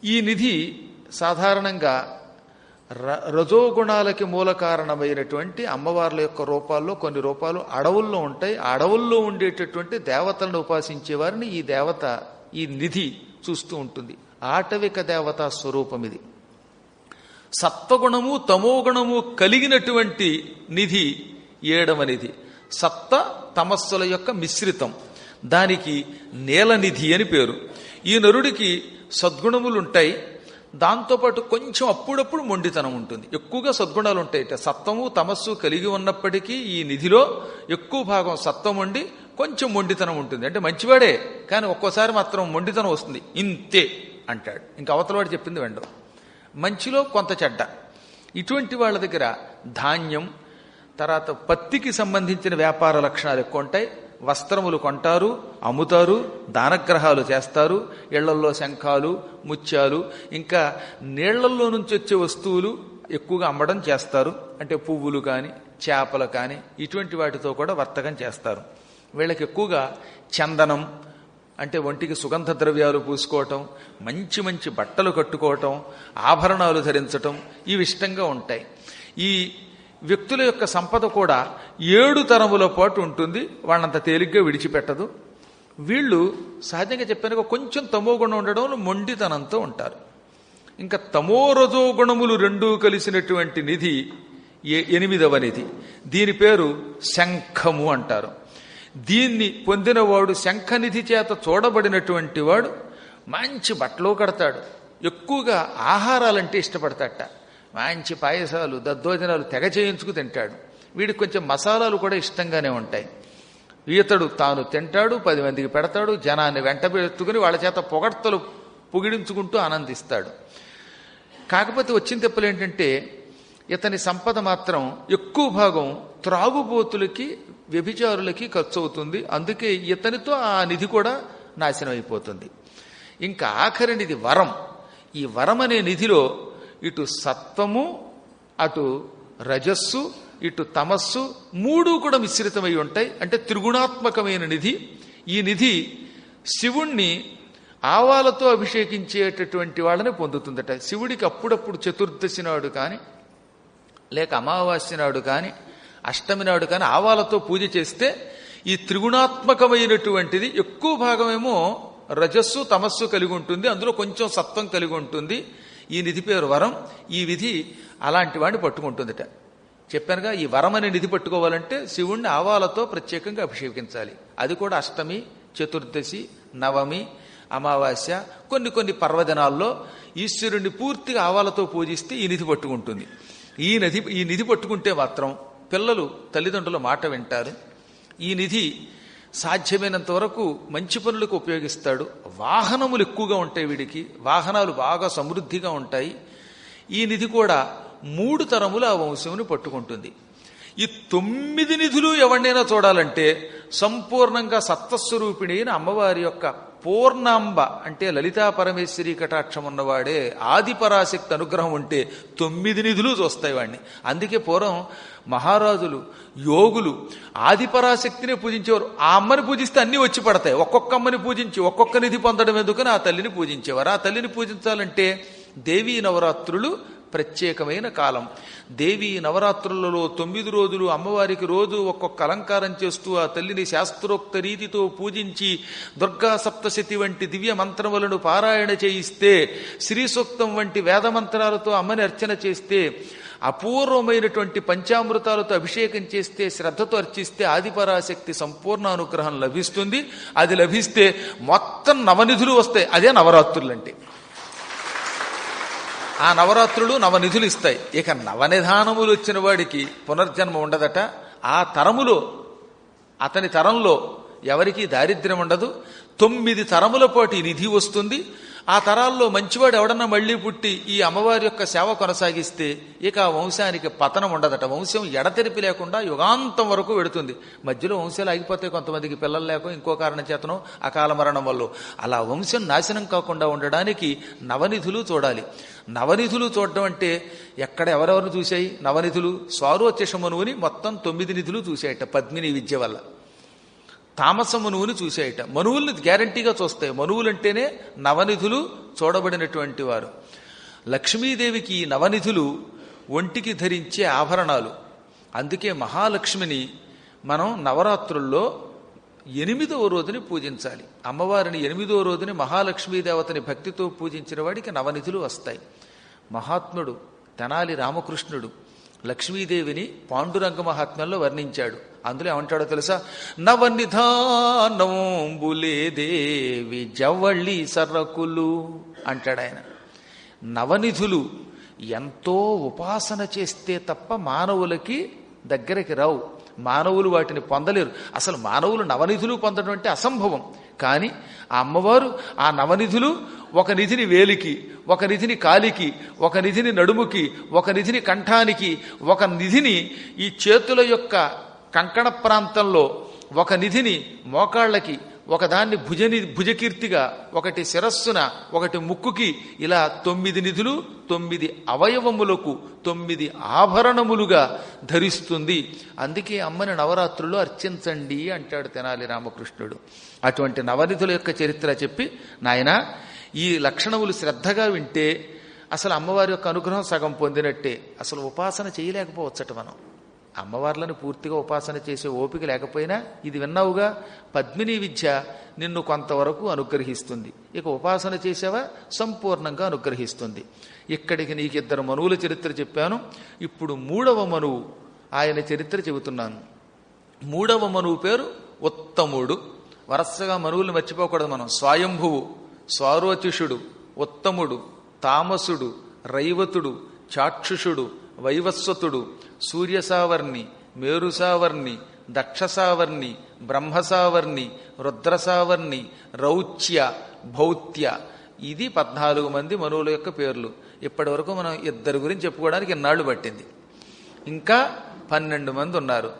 ఈ నిధి సాధారణంగా రజోగుణాలకి మూల కారణమైనటువంటి అమ్మవార్ల యొక్క రూపాల్లో కొన్ని రూపాలు అడవుల్లో ఉంటాయి. ఆ అడవుల్లో ఉండేటటువంటి దేవతలను ఉపాసించే వారిని ఈ దేవత, ఈ నిధి చూస్తూ ఉంటుంది. ఆటవిక దేవతా స్వరూపం ఇది. సత్వగుణము తమోగుణము కలిగినటువంటి నిధి ఏడవ నిధి. సత్వ తమస్సుల యొక్క మిశ్రితం, దానికి నీలనిధి అని పేరు. ఈ నరుడికి సద్గుణములుంటాయి, దాంతోపాటు కొంచెం అప్పుడప్పుడు మొండితనం ఉంటుంది. ఎక్కువగా సద్గుణాలు ఉంటాయి. సత్వము తమస్సు కలిగి ఉన్నప్పటికీ ఈ నిధిలో ఎక్కువ భాగం సత్వం ఉండి కొంచెం మొండితనం ఉంటుంది. అంటే మంచివాడే, కానీ ఒక్కోసారి మాత్రం మొండితనం వస్తుంది. ఇంతే అంటాడు, ఇంకా అవతలవాడు చెప్పింది వెండవు. మంచిలో కొంత చెడ్డ. ఇటువంటి వాళ్ళ దగ్గర ధాన్యం, తర్వాత పత్తికి సంబంధించిన వ్యాపార లక్షణాలు ఎక్కువ ఉంటాయి. వస్త్రములు కొంటారు, అమ్ముతారు, దానగ్రహాలు చేస్తారు. ఇళ్లల్లో శంఖాలు, ముత్యాలు, ఇంకా నీళ్లల్లో నుంచి వచ్చే వస్తువులు ఎక్కువగా అమ్మడం చేస్తారు. అంటే పువ్వులు కానీ చేపలు కానీ ఇటువంటి వాటితో కూడా వర్తకం చేస్తారు. వీళ్ళకి ఎక్కువగా చందనం అంటే ఒంటికి సుగంధ ద్రవ్యాలు పూసుకోవటం, మంచి మంచి బట్టలు కట్టుకోవటం, ఆభరణాలు ధరించటం ఇవి ఇష్టంగా ఉంటాయి. ఈ వ్యక్తుల యొక్క సంపద కూడా 7 తరముల పాటు ఉంటుంది. వాళ్ళంత తేలిగ్గా విడిచిపెట్టదు. వీళ్ళు సహజంగా చెప్పాను కొంచెం తమో గుణం ఉండడంలో మొండితనంతో ఉంటారు. ఇంకా తమో రజో గుణములు రెండూ కలిసినటువంటి నిధి 8వ నిధి. దీని పేరు శంఖము అంటారు. దీన్ని పొందినవాడు శంఖనిధి చేత చూడబడినటువంటి వాడు మంచి బట్టలు కడతాడు, ఎక్కువగా ఆహారాలంటే ఇష్టపడతాడట. మంచి పాయసాలు, దద్దోజనాలు తెగ చేయించుకు తింటాడు. వీడికి కొంచెం మసాలాలు కూడా ఇష్టంగానే ఉంటాయి. ఈతడు తాను తింటాడు, 10 మందికి పెడతాడు, జనాన్ని వెంటబెట్టుకుని వాళ్ళ చేత పొగడ్తలు పొగిడించుకుంటూ ఆనందిస్తాడు. కాకపోతే వచ్చిన తెప్పలు ఏంటంటే ఇతని సంపద మాత్రం ఎక్కువ భాగం త్రాగుబోతులకి, వ్యభిచారులకి ఖర్చు అవుతుంది. అందుకే ఇతనితో ఆ నిధి కూడా నాశనం అయిపోతుంది. ఇంకా ఆఖరి నిధి వరం. ఈ వరం అనే నిధిలో ఇటు సత్వము, అటు రజస్సు, ఇటు తమస్సు 3 కూడా మిశ్రితమై ఉంటాయి. అంటే త్రిగుణాత్మకమైన నిధి. ఈ నిధి శివుణ్ణి ఆవాలతో అభిషేకించేటటువంటి వాళ్ళని పొందుతుందట. శివుడికి అప్పుడప్పుడు చతుర్దశి నాడు కానీ, లేక అమావాస్య నాడు కానీ, అష్టమి నాడు కానీ ఆవాలతో పూజ చేస్తే ఈ త్రిగుణాత్మకమైనటువంటిది ఎక్కువ భాగమేమో రజస్సు తమస్సు కలిగి ఉంటుంది, అందులో కొంచెం సత్వం కలిగి ఉంటుంది. ఈ నిధి పేరు వరం. ఈ విధి అలాంటి వాడిని పట్టుకుంటుందట. చెప్పానుగా, ఈ వరం అనే నిధి పట్టుకోవాలంటే శివుణ్ణి ఆవాలతో ప్రత్యేకంగా అభిషేకించాలి. అది కూడా అష్టమి, చతుర్దశి, నవమి, అమావాస్య, కొన్ని పర్వదినాల్లో ఈశ్వరుణ్ణి పూర్తిగా ఆవాలతో పూజిస్తే ఈ నిధి పట్టుకుంటుంది. ఈ నిధి పట్టుకుంటే మాత్రం పిల్లలు తల్లిదండ్రుల మాట వింటారు. ఈ నిధి సాధ్యమైనంత వరకు మంచి పనులకు ఉపయోగిస్తాడు. వాహనములు ఎక్కువగా ఉంటాయి వీడికి, వాహనాలు బాగా సమృద్ధిగా ఉంటాయి. ఈ నిధి కూడా 3 తరములు ఆ వంశముని పట్టుకుంటుంది. ఈ 9 నిధులు ఎవరినైనా చూడాలంటే సంపూర్ణంగా సత్వస్వరూపిణి అయిన అమ్మవారి యొక్క పూర్ణాంబ అంటే లలితా పరమేశ్వరి కటాక్షం ఉన్నవాడే, ఆదిపరాశక్తి అనుగ్రహం ఉంటే 9 నిధులు చూస్తాయి వాడిని. అందుకే పూర్వం మహారాజులు, యోగులు ఆదిపరాశక్తినే పూజించేవారు. ఆ అమ్మని పూజిస్తే అన్నీ వచ్చి పడతాయి. ఒక్కొక్క అమ్మని పూజించి ఒక్కొక్క నిధి పొందడం ఎందుకని ఆ తల్లిని పూజించేవారు. ఆ తల్లిని పూజించాలంటే దేవీ నవరాత్రులు ప్రత్యేకమైన కాలం. దేవీ నవరాత్రులలో 9 రోజులు అమ్మవారికి రోజు ఒక్కొక్క అలంకారం చేస్తూ ఆ తల్లిని శాస్త్రోక్త రీతితో పూజించి దుర్గా సప్తశతి వంటి దివ్య మంత్రములను పారాయణ చేయిస్తే, శ్రీ సూక్తం వంటి వేదమంత్రాలతో అమ్మని అర్చన చేస్తే, అపూర్వమైనటువంటి పంచామృతాలతో అభిషేకం చేస్తే, శ్రద్ధతో అర్చిస్తే ఆదిపరాశక్తి సంపూర్ణ అనుగ్రహం లభిస్తుంది. అది లభిస్తే మొత్తం నవనిధులు వస్తాయి. అదే నవరాత్రులు అంటే. ఆ నవరాత్రులు నవనిధులు ఇస్తాయి. ఇక నవనిధానములు వచ్చిన వాడికి పునర్జన్మ ఉండదట. ఆ తరములో, అతని తరంలో ఎవరికీ దారిద్ర్యం ఉండదు. 9 తరముల పాటు ఈ నిధి వస్తుంది. ఆ తరాల్లో మంచివాడు ఎవడన్నా మళ్లీ పుట్టి ఈ అమ్మవారి యొక్క సేవ కొనసాగిస్తే ఇక ఆ వంశానికి పతనం ఉండదట. వంశం ఎడతెరిపి లేకుండా యుగాంతం వరకు వెడుతుంది. మధ్యలో వంశాలు ఆగిపోతే కొంతమందికి పిల్లలు లేక ఇంకో కారణం చేతనో అకాల మరణం వల్ల. అలా వంశం నాశనం కాకుండా ఉండడానికి నవనిధులు చూడాలి. నవనిధులు చూడడం అంటే ఎక్కడ ఎవరెవరు చూశాయి నవనిధులు? స్వారోచ్యషమనువుని మొత్తం 9 నిధులు చూశాయట పద్మిని విద్య వల్ల. తామస మనువుని చూశాయట. మనువుల్ని గ్యారంటీగా చూస్తాయి. మనువులంటేనే నవనిధులు చూడబడినటువంటి వారు. లక్ష్మీదేవికి ఈ నవనిధులు ఒంటికి ధరించే ఆభరణాలు. అందుకే మహాలక్ష్మిని మనం నవరాత్రుల్లో 8వ రోజుని పూజించాలి. అమ్మవారిని 8వ రోజుని మహాలక్ష్మీదేవతని భక్తితో పూజించిన వాడికి నవనిధులు వస్తాయి. మహాత్ముడు తెనాలి రామకృష్ణుడు లక్ష్మీదేవిని పాండురంగ మహాత్మ్యంలో వర్ణించాడు. అందులో ఏమంటాడో తెలుసా? నవనిధానంబులే దేవి జవళ్ళి సర్రకులు అంటాడు ఆయన. నవనిధులు ఎంతో ఉపాసన చేస్తే తప్ప మానవులకి దగ్గరికి రావు. మానవులు వాటిని పొందలేరు. అసలు మానవులు నవనిధులు పొందడం అంటే అసంభవం. కానీ ఆ అమ్మవారు ఆ నవనిధులు ఒక నిధిని వేలికి, ఒక నిధిని కాలికి, ఒక నిధిని నడుముకి, ఒక నిధిని కంఠానికి, ఒక నిధిని ఈ చేతుల యొక్క కంకణ ప్రాంతంలో, ఒక నిధిని మోకాళ్ళకి, ఒకదాన్ని భుజకీర్తిగా, ఒకటి శిరస్సున, ఒకటి ముక్కుకి, ఇలా 9 నిధులు 9 అవయవములకు 9 ఆభరణములుగా ధరిస్తుంది. అందుకే అమ్మని నవరాత్రులు అర్చించండి అంటాడు తెనాలి రామకృష్ణుడు. అటువంటి నవనిధుల యొక్క చరిత్ర చెప్పి, నాయనా ఈ లక్షణములు శ్రద్ధగా వింటే అసలు అమ్మవారి యొక్క అనుగ్రహం సగం పొందినట్టే. అసలు ఉపాసన చేయలేకపోవచ్చట మనం. అమ్మవార్లను పూర్తిగా ఉపాసన చేసే ఓపిక లేకపోయినా ఇది విన్నావుగా, పద్మిని విద్య నిన్ను కొంతవరకు అనుగ్రహిస్తుంది. ఇక ఉపాసన చేసావా సంపూర్ణంగా అనుగ్రహిస్తుంది. ఇక్కడికి నీకు 2 మనువుల చరిత్ర చెప్పాను. ఇప్పుడు 3వ మనువు ఆయన చరిత్ర చెబుతున్నాను. 3వ మనువు పేరు ఉత్తముడు. వరసగా మనువులు మర్చిపోకూడదు మనం. స్వయంభువు, స్వారోచిషుడు, ఉత్తముడు, తామసుడు, రైవతుడు, చాక్షుషుడు, వైవస్వతుడు, సూర్యసావర్ణి, మేరుసావర్ణి, దక్షసావర్ణి, బ్రహ్మసావర్ణి, రుద్రసావర్ణి, రౌచ్య, భౌత్య. ఇది 14 మంది మనువుల యొక్క పేర్లు. ఇప్పటి వరకు మనం 2 గురించి చెప్పుకోవడానికి ఇన్నాళ్లు పట్టింది. ఇంకా 12 మంది ఉన్నారు.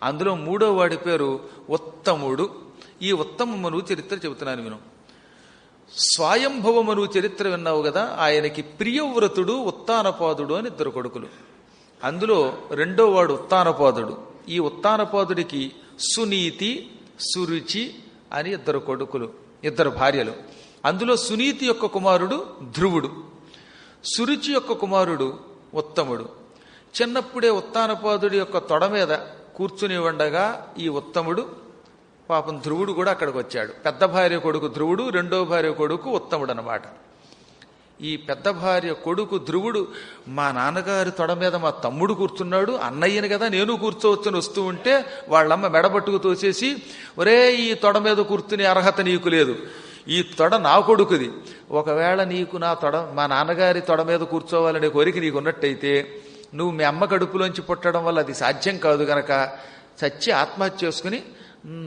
అందులో 3వ వాడి పేరు ఉత్తముడు. ఈ ఉత్తమ మనువు చరిత్ర చెబుతున్నాను విను. స్వయంభవ మనువు చరిత్ర విన్నావు కదా. ఆయనకి ప్రియవ్రతుడు, ఉత్తానపాదుడు అని 2 కొడుకులు. అందులో 2వ వాడు ఉత్తానపాదుడు. ఈ ఉత్తానపాదుడికి సునీతి, సురుచి అని 2 కొడుకులు, 2 భార్యలు. అందులో సునీతి యొక్క కుమారుడు ధ్రువుడు, సురుచి యొక్క కుమారుడు ఉత్తముడు. చిన్నప్పుడే ఉత్తానపాదుడి యొక్క తొడ మీద కూర్చుని ఉండగా ఈ ఉత్తముడు, పాపం ధ్రువుడు కూడా అక్కడికి వచ్చాడు. పెద్ద భార్య కొడుకు ధ్రువుడు, 2వ భార్య కొడుకు ఉత్తముడు అన్నమాట. ఈ పెద్ద భార్య కొడుకు ధ్రువుడు, మా నాన్నగారి తొడ మీద మా తమ్ముడు కూర్చున్నాడు, అన్నయ్యని కదా నేను కూర్చోవచ్చని వస్తూ ఉంటే వాళ్ళమ్మ మెడబట్టుకు తోసేసి, ఒరే ఈ తొడ మీద కూర్చునే అర్హత నీకు లేదు, ఈ తొడ నా కొడుకుది. ఒకవేళ నీకు మా నాన్నగారి తొడ మీద కూర్చోవాలనే కోరిక నీకున్నట్టయితే నువ్వు మీ అమ్మ కడుపులోంచి పుట్టడం వల్ల అది సాధ్యం కాదు గనక చచ్చి ఆత్మహత్య చేసుకుని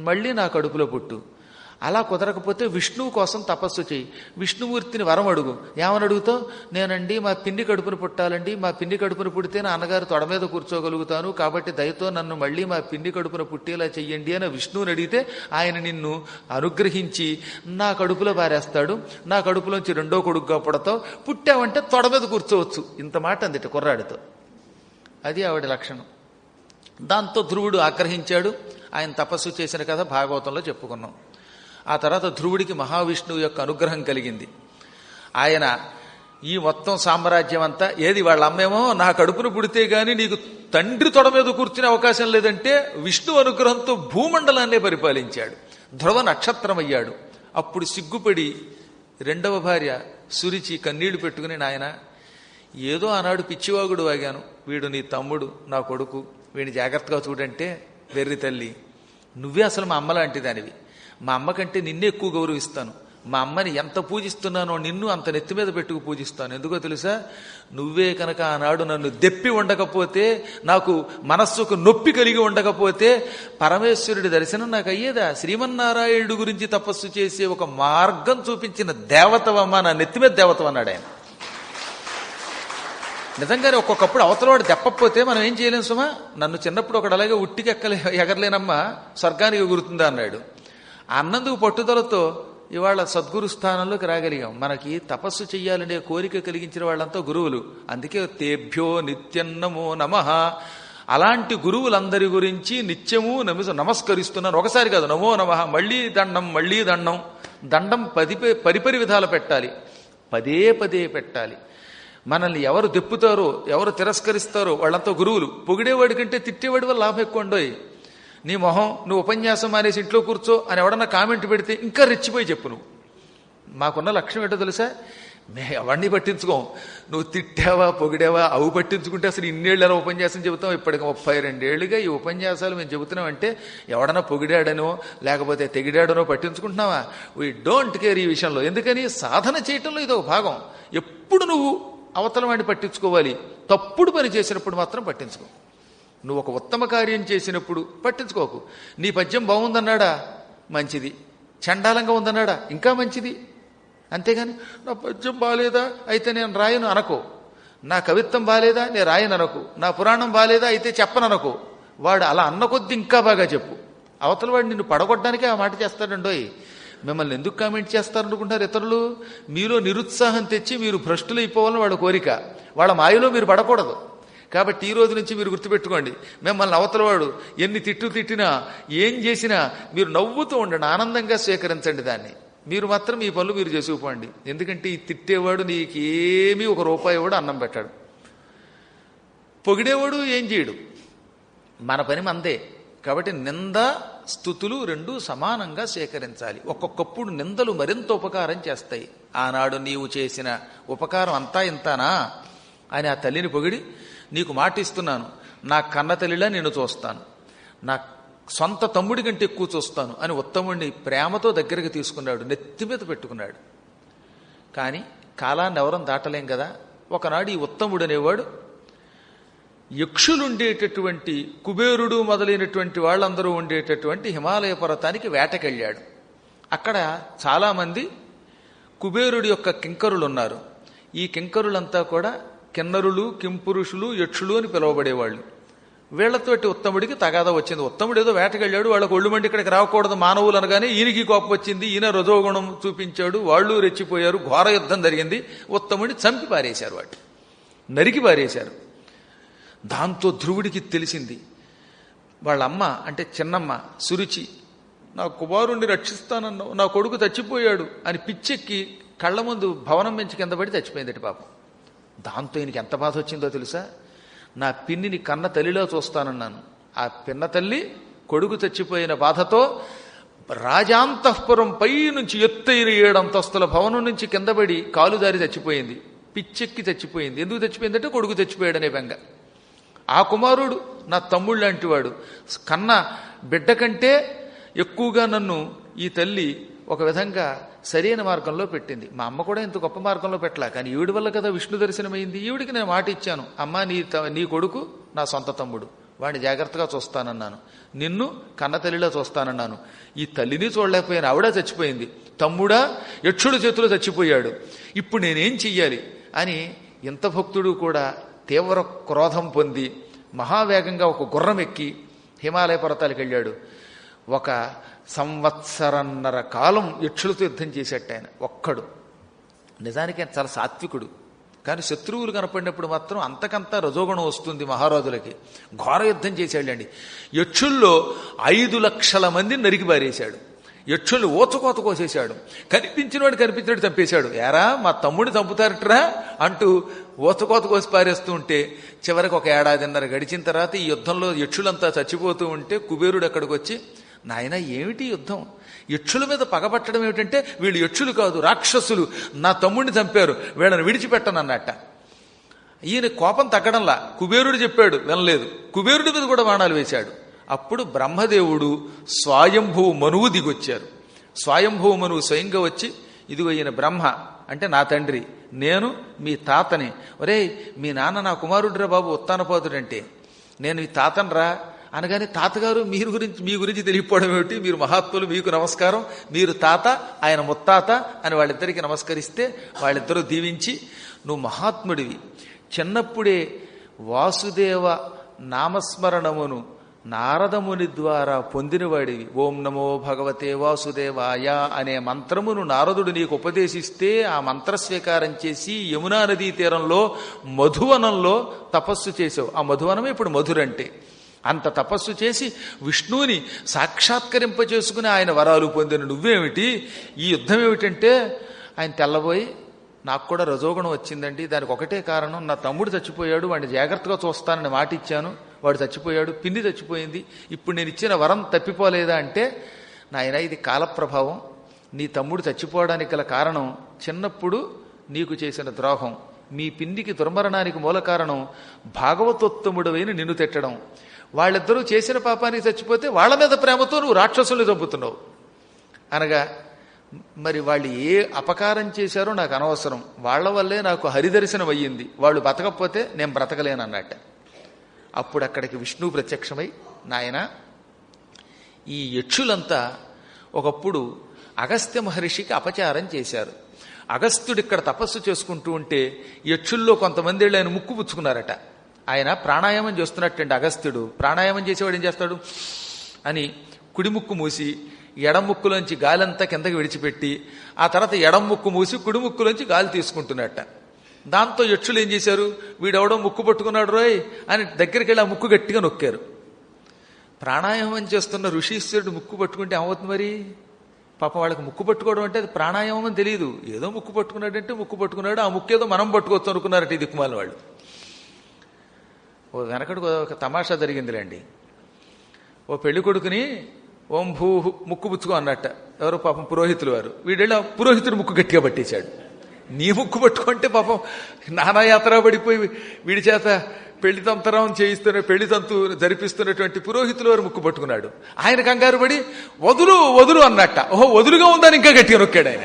మళ్ళీ నా కడుపులో పుట్టు. అలా కుదరకపోతే విష్ణువు కోసం తపస్సు చేయి, విష్ణుమూర్తిని వరం అడుగు. ఏమని అడుగుతావు? నేనండి మా పిన్ని కడుపును పుట్టాలండి, మా పిన్ని కడుపును పుడితే నా అన్నగారు తొడ మీద కూర్చోగలుగుతాను, కాబట్టి దయతో నన్ను మళ్ళీ మా పిన్ని కడుపున పుట్టేలా చెయ్యండి అని విష్ణువుని అడిగితే ఆయన నిన్ను అనుగ్రహించి నా కడుపులో పారేస్తాడు. నా కడుపులోంచి 2వ కొడుకుగా పుడతావు, పుట్టావంటే తొడ మీద కూర్చోవచ్చు. ఇంత మాట అందిట కుర్రాడితో. అది ఆవిడ లక్షణం. దాంతో ధ్రువుడు ఆగ్రహించాడు. ఆయన తపస్సు చేసిన కథ భాగవతంలో చెప్పుకున్నాం. ఆ తర్వాత ధ్రువుడికి మహావిష్ణువు యొక్క అనుగ్రహం కలిగింది. ఆయన ఈ మొత్తం సామ్రాజ్యం అంతా, ఏది వాళ్ళ అమ్మేమో నా కడుపును పుడితే గాని నీకు తండ్రి తొడ మీద కూర్చునే అవకాశం లేదంటే విష్ణు అనుగ్రహంతో భూమండలాన్నే పరిపాలించాడు. ధ్రువ నక్షత్రమయ్యాడు. అప్పుడు సిగ్గుపడి 2వ భార్య సురిచి కన్నీళ్లు పెట్టుకుని, నాయన ఏదో ఆనాడు పిచ్చివాగుడు వాగాను, వీడు నీ తమ్ముడు, నా కొడుకు, వీడిని జాగ్రత్తగా చూడంటే, వెర్రి తల్లి నువ్వే అసలు మా అమ్మ లాంటి దానివి, మా అమ్మ కంటే నిన్నే ఎక్కువ గౌరవిస్తాను, మా అమ్మని ఎంత పూజిస్తున్నానో నిన్ను అంత నెత్తి మీద పెట్టుకు పూజిస్తాను. ఎందుకో తెలుసా? నువ్వే కనుక ఆనాడు నన్ను దెప్పి ఉండకపోతే, నాకు మనస్సుకు నొప్పి కలిగి ఉండకపోతే పరమేశ్వరుడి దర్శనం నాకు అయ్యేదా? శ్రీమన్నారాయణుడి గురించి తపస్సు చేసే ఒక మార్గం చూపించిన దేవతవమ్మ, నా నెత్తి మీద దేవతవన్నాడు ఆయన. నిజంగానే ఒక్కొక్కప్పుడు అవతలవాడు దెప్పకపోతే మనం ఏం చేయలేం సుమా. నన్ను చిన్నప్పుడు ఒకడు అలాగే ఉట్టికి ఎగరలేనమ్మా స్వర్గానికి ఎగురుతుందా అన్నాడు. అన్నందుకు పట్టుదలతో ఇవాళ సద్గురు స్థానంలోకి రాగలిగాం. మనకి తపస్సు చెయ్యాలనే కోరిక కలిగించిన వాళ్ళంతా గురువులు. అందుకే తేభ్యో నిత్యన్నమో నమః. అలాంటి గురువులందరి గురించి నిత్యము నమస్కరిస్తున్నాను. ఒకసారి కాదు, నమో నమః, మళ్ళీ దండం, మళ్ళీ దండం. దండం పరిపరి విధాలు పెట్టాలి. పదే పదే పెట్టాలి. మనల్ని ఎవరు దెప్పుతారో, ఎవరు తిరస్కరిస్తారో వాళ్ళంతా గురువులు. పొగిడేవాడి కంటే తిట్టేవాడి వల్ల లాభం ఎక్కువ ఉండోయ్. నీ మొహం, నువ్వు ఉపన్యాసం మానేసి ఇంట్లో కూర్చో అని ఎవడన్నా కామెంట్ పెడితే ఇంకా రెచ్చిపోయి చెప్పు. నువ్వు మాకున్న లక్ష్యం ఏంటో తెలుసా? ఎవరిని పట్టించుకోం. నువ్వు తిట్టావా పొగిడావా అవి పట్టించుకుంటే అసలు ఇన్నేళ్ళు ఎలా ఉపన్యాసం చెబుతాం? ఇప్పటికి 32 ఏళ్లుగా ఈ ఉపన్యాసాలు మేము చెబుతున్నామంటే ఎవడన్నా పొగిడాడనో లేకపోతే తెగిడాడనో పట్టించుకుంటున్నావా? వీ డోంట్ కేర్ ఈ విషయంలో. ఎందుకని? సాధన చేయటంలో ఇది ఒక భాగం. ఎప్పుడు నువ్వు అవతల వాడిని పట్టించుకోవాలి. తప్పుడు పని చేసినప్పుడు మాత్రం పట్టించుకో. నువ్వు ఒక ఉత్తమ కార్యం చేసినప్పుడు పట్టించుకోకు. నీ పద్యం బాగుందన్నాడా? మంచిది. చండాలంగా ఉందన్నాడా? ఇంకా మంచిది. అంతేగాని నా పద్యం బాలేదా అయితే నేను రాయను అనకో. నా కవిత్వం బాలేదా నేను రాయను అనకు. నా పురాణం బాలేదా అయితే చెప్పననుకో. వాడు అలా అన్న కొద్దీ ఇంకా బాగా చెప్పు. అవతల వాడు నిన్ను పడగొట్టడానికే ఆ మాట చేస్తాడండోయ్. మిమ్మల్ని ఎందుకు కామెంట్ చేస్తారనుకుంటారు ఇతరులు? మీలో నిరుత్సాహం తెచ్చి మీరు భ్రష్టులైపోవాలని వాళ్ళ కోరిక. వాళ్ళ మాయలో మీరు పడకూడదు. కాబట్టి ఈ రోజు నుంచి మీరు గుర్తుపెట్టుకోండి, మిమ్మల్ని అవతలవాడు ఎన్ని తిట్టినా ఏం చేసినా మీరు నవ్వుతూ ఉండండి, ఆనందంగా స్వీకరించండి దాన్ని. మీరు మాత్రం ఈ పనులు మీరు చేసుకుపోండి. ఎందుకంటే ఈ తిట్టేవాడు నీకేమీ ఒక రూపాయి కూడా అన్నం పెట్టాడు. పొగిడేవాడు ఏం చేయడు. మన పని మందే. కాబట్టి నింద స్తుతులు రెండూ సమానంగా స్వీకరించాలి. ఒక్కొక్కప్పుడు నిందలు మరింత ఉపకారం చేస్తాయి. ఆనాడు నీవు చేసిన ఉపకారం అంతా ఇంతానా అని ఆ తల్లిని పొగిడి, నీకు మాట ఇస్తున్నాను, నా కన్న తల్లిలా నేను చూస్తాను, నా సొంత తమ్ముడి కంటే ఎక్కువ చూస్తాను అని ఉత్తముడిని ప్రేమతో దగ్గరికి తీసుకున్నాడు, నెత్తి మీద పెట్టుకున్నాడు. కానీ కాలాన్ని ఎవరం దాటలేం కదా. ఒకనాడు ఈ ఉత్తముడు అనేవాడు యక్షులుండేటటువంటి కుబేరుడు మొదలైనటువంటి వాళ్ళందరూ ఉండేటటువంటి హిమాలయ పర్వతానికి వేటకెళ్ళాడు. అక్కడ చాలామంది కుబేరుడి యొక్క కింకరులు ఉన్నారు. ఈ కింకరులంతా కూడా కిన్నరులు, కింపురుషులు, యక్షులు అని పిలువబడేవాళ్ళు. వీళ్లతోటి ఉత్తముడికి తగాదా వచ్చింది. ఉత్తముడు ఏదో వేటకెళ్ళాడు, వాళ్ళకు ఒళ్ళు మండి ఇక్కడికి రాకూడదు మానవులు అనగానే ఈయనకి కోపం వచ్చింది. ఈయన రజోగుణం చూపించాడు, వాళ్ళు రెచ్చిపోయారు, ఘోర యుద్ధం జరిగింది. ఉత్తముడిని చంపి పారేశారు, వాటి నరికి పారేశారు. దాంతో ధ్రువుడికి తెలిసింది. వాళ్ళమ్మ అంటే చిన్నమ్మ సురుచి, నా కుమారుణ్ణి రక్షిస్తానన్నావు, నా కొడుకు చచ్చిపోయాడు అని పిచ్చెక్కి కళ్ళ ముందు భవనం పెంచి కింద పడి చచ్చిపోయిందటి పాపం. దాంతో ఈయనకి ఎంత బాధ వచ్చిందో తెలుసా? నా పిన్నిని కన్న తల్లిలో చూస్తానన్నాను. ఆ పిన్న తల్లి కొడుకు చచ్చిపోయిన బాధతో రాజాంతఃపురం పై నుంచి ఎత్తైన 7 అంతస్తుల భవనం నుంచి కిందపడి కాలుదారి చచ్చిపోయింది. పిచ్చెక్కి చచ్చిపోయింది. ఎందుకు చచ్చిపోయిందంటే కొడుకు చచ్చిపోయాడనే బెంగ. ఆ కుమారుడు నా తమ్ముడు లాంటివాడు. కన్న బిడ్డ కంటే ఎక్కువగా నన్ను ఈ తల్లి ఒక విధంగా సరైన మార్గంలో పెట్టింది. మా అమ్మ కూడా ఇంత గొప్ప మార్గంలో పెట్టలా, కానీ ఈవిడి వల్ల కదా విష్ణు దర్శనమైంది. ఈవిడికి నేను మాట ఇచ్చాను, అమ్మా నీ కొడుకు నా సొంత తమ్ముడు, వాడిని జాగ్రత్తగా చూస్తానన్నాను, నిన్ను కన్న తల్లిలో చూస్తానన్నాను. ఈ తల్లిని చూడలేకపోయాను, ఆవిడ చచ్చిపోయింది. తమ్ముడా యక్షుడి చేతిలో చచ్చిపోయాడు, ఇప్పుడు నేనేం చెయ్యాలి అని ఇంత భక్తుడు కూడా తీవ్ర క్రోధం పొంది మహావేగంగా ఒక గుర్రం ఎక్కి హిమాలయ పర్వతాలకు వెళ్ళాడు. 1 సంవత్సరన్నర కాలం యక్షులతో యుద్ధం చేసేట ఆయన ఒక్కడు. నిజానికి ఆయన చాలా సాత్వికుడు, కానీ శత్రువులు కనపడినప్పుడు మాత్రం అంతకంతా రజోగుణం వస్తుంది మహారాజులకి. ఘోర యుద్ధం చేశాడండి. యక్షుల్లో 5 లక్షల మందిని నరికి పారేశాడు. యక్షుల్ని ఓచకోత కోసేశాడు. కనిపించినవాడు చంపేశాడు. ఏరా మా తమ్ముడిని చంపుతారట్రా అంటూ ఓచకోత కోసి పారేస్తూ ఉంటే చివరికి 1 ఏడాదిన్నర గడిచిన తర్వాత ఈ యుద్ధంలో యక్షులంతా చచ్చిపోతూ ఉంటే కుబేరుడు అక్కడికి వచ్చి, నాయన ఏమిటి యుద్ధం? యక్షుల మీద పగబట్టడం ఏమిటంటే, వీళ్ళు యక్షులు కాదు రాక్షసులు, నా తమ్ముడిని చంపారు, వీళ్ళని విడిచిపెట్టనన్నట్ట. ఈయన కోపం తగ్గడంలా. కుబేరుడు చెప్పాడు, వినలేదు. కుబేరుడి మీద కూడా బాణాలు వేశాడు. అప్పుడు బ్రహ్మదేవుడు స్వయంభూ మనువు దిగొచ్చారు. స్వయంభూ మనువు స్వయంగా వచ్చి, ఇదిగో ఈయన బ్రహ్మ అంటే నా తండ్రి, నేను మీ తాతని. ఒరేయ్ మీ నాన్న నా కుమారుడిరా బాబు ఉత్తానపాదుడంటే, నేను ఈ తాతనరా అనగానే, తాతగారు మీ గురించి తెలియకపోవడం ఏమిటి, మీరు మహాత్ములు, మీకు నమస్కారం, మీరు తాత ఆయన ముత్తాత అని వాళ్ళిద్దరికీ నమస్కరిస్తే వాళ్ళిద్దరూ దీవించి, నువ్వు మహాత్ముడివి, చిన్నప్పుడే వాసుదేవ నామస్మరణమును నారదముని ద్వారా పొందినవాడివి, ఓం నమో భగవతే వాసుదేవాయ అనే మంత్రమును నారదుడు నీకు ఉపదేశిస్తే ఆ మంత్రస్వీకారం చేసి యమునా నదీ తీరంలో మధువనంలో తపస్సు చేసావు. ఆ మధువనమే ఇప్పుడు మధురంటే. అంత తపస్సు చేసి విష్ణువుని సాక్షాత్కరింపచేసుకుని ఆయన వరాలు పొందిన నువ్వేమిటి, ఈ యుద్ధం ఏమిటంటే ఆయన తెల్లబోయి నాకు కూడా రజోగుణం వచ్చిందండి, దానికి ఒకటే కారణం నా తమ్ముడు చచ్చిపోయాడు, వాడిని జాగ్రత్తగా చూస్తానని మాట ఇచ్చాను, వాడు చచ్చిపోయాడు, పిన్ని చచ్చిపోయింది, ఇప్పుడు నేను ఇచ్చిన వరం తప్పిపోలేదా అంటే, నాయన ఇది కాలప్రభావం, నీ తమ్ముడు చచ్చిపోవడానికి గల కారణం చిన్నప్పుడు నీకు చేసిన ద్రోహం, మీ పిన్నికి దుర్మరణానికి మూల కారణం భాగవతోత్తముడవైన నిన్ను తిట్టడం, వాళ్ళిద్దరూ చేసిన పాపానికి చచ్చిపోతే వాళ్ళ మీద ప్రేమతో నువ్వు రాక్షసులు చంపుతున్నావు అనగా, మరి వాళ్ళు ఏ అపకారం చేశారో నాకు అనవసరం, వాళ్ల వల్లే నాకు హరిదర్శనం అయ్యింది, వాళ్ళు బతకపోతే నేను బ్రతకలేనన్నట్ట. అప్పుడు అక్కడికి విష్ణువు ప్రత్యక్షమై, నాయన ఈ యక్షులంతా ఒకప్పుడు అగస్త్య మహర్షికి అపచారం చేశారు. అగస్త్యుడు ఇక్కడ తపస్సు చేసుకుంటూ ఉంటే యక్షుల్లో కొంతమంది ఆయన ముక్కు పుచ్చుకున్నారట. ఆయన ప్రాణాయామం చేస్తున్నట్టండి. అగస్త్యుడు ప్రాణాయామం చేసేవాడు ఏం చేస్తాడు అని కుడి ముక్కు మూసి ఎడం ముక్కులోంచి గాలంతా కిందకి విడిచిపెట్టి ఆ తర్వాత ఎడం ముక్కు మూసి కుడి ముక్కులోంచి గాలి తీసుకుంటున్నట్ట. దాంతో యక్షులు ఏం చేశారు, వీడెవడో ముక్కు పట్టుకున్నాడు రోయ్ అని దగ్గరికి వెళ్ళి ఆ ముక్కు గట్టిగా నొక్కారు. ప్రాణాయామం చేస్తున్న ఋషీశ్వరుడు ముక్కు పట్టుకుంటే ఏమవుతుంది మరి? పాపం వాళ్ళకి ముక్కు పట్టుకోవడం అంటే అది ప్రాణాయామం అని తెలియదు, ఏదో ముక్కు పట్టుకున్నాడంటే ముక్కు పట్టుకున్నాడు, ఆ ముక్కు ఏదో మనం పట్టుకోవచ్చు అనుకున్నారట ఈ దిక్కుమాల వాళ్ళు. ఓ వెనకడు ఒక తమాషా జరిగిందిలేండి. ఓ పెళ్లి కొడుకుని ఓం భూ ముక్కు పుచ్చుకో అన్నట్ట ఎవరు పాపం పురోహితులు వారు. వీడెళ్ళి పురోహితుడు ముక్కు గట్టిగా పట్టేశాడు. నీ ముక్కు పట్టుకుంటే పాపం నానాయాత్ర పడిపోయి వీడి చేత పెళ్లి తంతరం చేయిస్తున్న పెళ్లి తంతు జరిపిస్తున్నటువంటి పురోహితులు వారు ముక్కు పట్టుకున్నాడు. ఆయన కంగారు పడి వదులు వదులు అన్నట్ట. ఓహో వదులుగా ఉందని ఇంకా గట్టిగా నొక్కాడు ఆయన.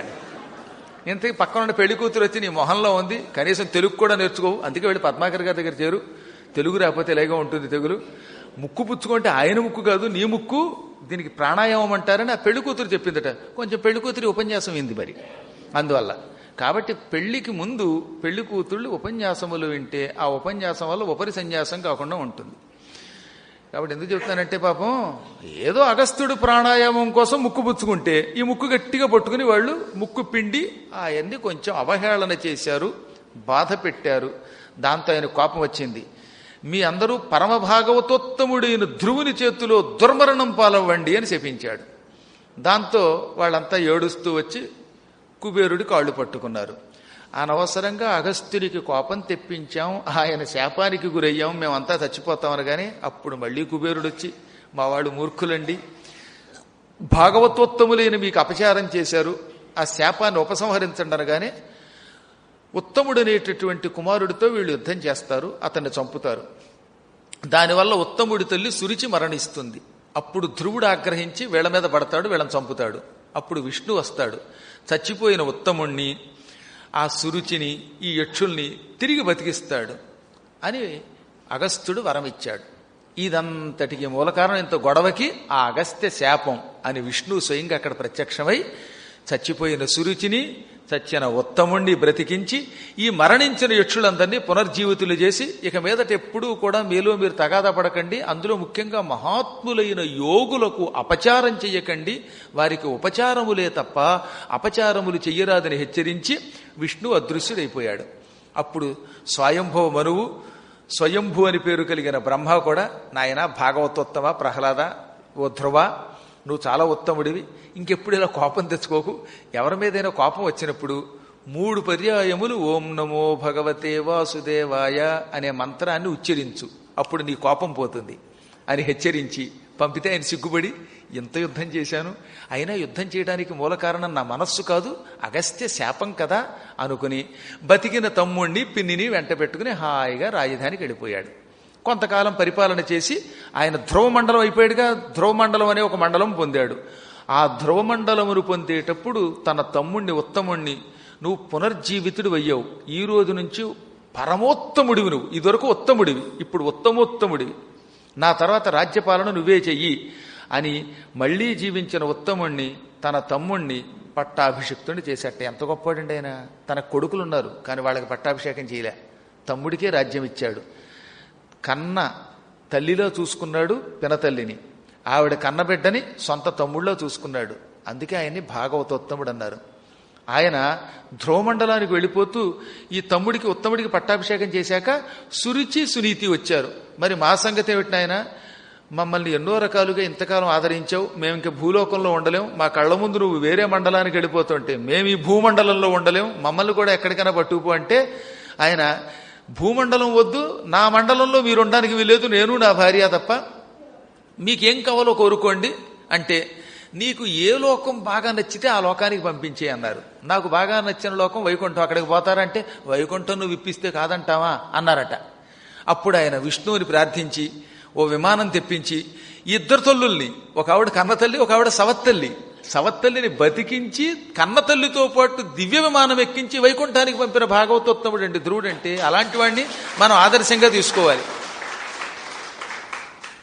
ఇంతకీ పక్కన ఉన్న పెళ్లి కూతురు వచ్చి నీ మొహంలో ఉంది, కనీసం తెలుగు కూడా నేర్చుకోవు, అందుకే వెళ్ళి పద్మాకర్ గారి దగ్గర చేరు, తెలుగు రాకపోతే ఇలాగే ఉంటుంది తెగులు, ముక్కు పుచ్చుకుంటే ఆయన ముక్కు కాదు నీ ముక్కు, దీనికి ప్రాణాయామం అంటారని ఆ పెళ్లి కూతురు చెప్పిందట. కొంచెం పెళ్లి కూతురి ఉపన్యాసం అయింది మరి అందువల్ల. కాబట్టి పెళ్లికి ముందు పెళ్లి కూతుళ్ళు ఉపన్యాసములు వింటే ఆ ఉపన్యాసం వల్ల ఉపరి సన్యాసం కాకుండా ఉంటుంది. కాబట్టి ఎందుకు చెప్తానంటే పాపం ఏదో అగస్త్యుడు ప్రాణాయామం కోసం ముక్కు పుచ్చుకుంటే ఈ ముక్కు గట్టిగా పట్టుకుని వాళ్ళు ముక్కు పిండి అవన్నీ కొంచెం అవహేళన చేశారు, బాధ పెట్టారు. దాంతో ఆయన కోపం వచ్చింది. మీ అందరూ పరమ భాగవతోత్తముడైన ధ్రువుని చేతిలో దుర్మరణం పాలవ్వండి అని శపించాడు. దాంతో వాళ్ళంతా ఏడుస్తూ వచ్చి కుబేరుడి కాళ్ళు పట్టుకున్నారు. అనవసరంగా అగస్త్యుడికి కోపం తెప్పించాం, ఆయన శాపానికి గురయ్యాం, మేమంతా చచ్చిపోతామనగానే అప్పుడు మళ్ళీ కుబేరుడు వచ్చి మా వాళ్ళు మూర్ఖులండి, భాగవతోత్తములైన మీకు అపచారం చేశారు, ఆ శాపాన్ని ఉపసంహరించండి అనగానే ఉత్తముడనేటటువంటి కుమారుడితో వీళ్ళు యుద్ధం చేస్తారు, అతన్ని చంపుతారు. దానివల్ల ఉత్తముడి తల్లి సురుచి మరణిస్తుంది. అప్పుడు ధ్రువుడు ఆగ్రహించి వీళ్ళ మీద పడతాడు, వీళ్ళని చంపుతాడు. అప్పుడు విష్ణు వస్తాడు, చచ్చిపోయిన ఉత్తముణ్ణి ఆ సురుచిని ఈ యక్షుల్ని తిరిగి బతికిస్తాడు అని అగస్త్యుడు వరం ఇచ్చాడు. ఇదంతటికి మూల కారణం ఇంత గొడవకి ఆ అగస్త్య శాపం అని విష్ణువు స్వయంగా అక్కడ ప్రత్యక్షమై చచ్చిపోయిన సురుచిని చచ్చిన ఉత్తముణ్ణి బ్రతికించి ఈ మరణించిన యక్షులందరినీ పునర్జీవితులు చేసి ఇక మీదట ఎప్పుడూ కూడా మీలో మీరు తగాదా పడకండి, అందులో ముఖ్యంగా మహాత్ములైన యోగులకు అపచారం చెయ్యకండి, వారికి ఉపచారములే తప్ప అపచారములు చెయ్యరాదని హెచ్చరించి విష్ణు అదృశ్యుడైపోయాడు. అప్పుడు స్వయంభవ మనువు, స్వయంభూ అని పేరు కలిగిన బ్రహ్మ కూడా, నాయన భాగవతోత్తమ ప్రహ్లాద, ఓ ధ్రువ, నువ్వు చాలా ఉత్తముడివి, ఇంకెప్పుడు ఇలా కోపం తెచ్చుకోకు, ఎవరి మీదైనా కోపం వచ్చినప్పుడు 3 పర్యాయములు ఓం నమో భగవతే వాసుదేవాయ అనే మంత్రాన్ని ఉచ్చరించు, అప్పుడు నీ కోపం పోతుంది అని హెచ్చరించి పంపితే ఆయన సిగ్గుపడి ఎంత యుద్ధం చేశాను, అయినా యుద్ధం చేయడానికి మూల కారణం నా మనస్సు కాదు అగస్త్య శాపం కదా అనుకుని బతికిన తమ్ముణ్ణి పిన్నిని వెంట పెట్టుకుని హాయిగా రాజధానికి వెళ్ళిపోయాడు. కొంతకాలం పరిపాలన చేసి ఆయన ధ్రువమండలం అయిపోయాడుగా, ధ్రువమండలం అనే ఒక మండలం పొందాడు. ఆ ధ్రువమండలమును పొందేటప్పుడు తన తమ్ముణ్ణి ఉత్తముణ్ణి, నువ్వు పునర్జీవితుడు అయ్యావు, ఈ రోజు నుంచి పరమోత్తముడివి, నువ్వు ఇదివరకు ఉత్తముడివి, ఇప్పుడు ఉత్తమోత్తముడివి, నా తర్వాత రాజ్యపాలన నువ్వే చెయ్యి అని మళ్లీ జీవించిన ఉత్తముణ్ణి తన తమ్ముణ్ణి పట్టాభిషిక్తుని చేసేట. ఎంత గొప్పవాడండి ఆయన. తన కొడుకులున్నారు కానీ వాళ్ళకి పట్టాభిషేకం చేయలే, తమ్ముడికే రాజ్యం ఇచ్చాడు. కన్న తల్లిలో చూసుకున్నాడు పినతల్లిని, ఆవిడ కన్నబిడ్డని సొంత తమ్ముళ్ళలో చూసుకున్నాడు. అందుకే ఆయన్ని భాగవతోత్తముడు అన్నారు. ఆయన ధ్రువమండలానికి వెళ్ళిపోతూ ఈ తమ్ముడికి ఉత్తముడికి పట్టాభిషేకం చేశాక సురుచి సునీతి వచ్చారు. మరి మా సంగతి ఏమిటి ఆయన, మమ్మల్ని ఎన్నో రకాలుగా ఇంతకాలం ఆదరించావు, మేము ఇంక భూలోకంలో ఉండలేం, మా కళ్ళ ముందు నువ్వు వేరే మండలానికి వెళ్ళిపోతుంటే మేము ఈ భూమండలంలో ఉండలేం, మమ్మల్ని కూడా ఎక్కడికైనా పట్టుకుపో అంటే ఆయన భూమండలం వద్దు, నా మండలంలో మీరు ఉండడానికి వీలేదు, నేను నా భార్య తప్ప, మీకేం కావాలో కోరుకోండి అంటే నీకు ఏ లోకం బాగా నచ్చితే ఆ లోకానికి పంపించే అన్నారు. నాకు బాగా నచ్చిన లోకం వైకుంఠం, అక్కడికి పోతారంటే వైకుంఠం నువ్వు ఇప్పిస్తే కాదంటావా అన్నారట. అప్పుడు ఆయన విష్ణువుని ప్రార్థించి ఓ విమానం తెప్పించి ఇద్దరు తల్లుల్ని, ఒక ఆవిడ కన్నతల్లి, ఒక ఆవిడ సవత్తల్లి, సవత్తల్లిని బతికించి కన్నతల్లితో పాటు దివ్య విమానం ఎక్కించి వైకుంఠానికి పంపిన భాగవతోత్తముడు అండి ధ్రువుడు. అంటే అలాంటి వాడిని మనం ఆదర్శంగా తీసుకోవాలి.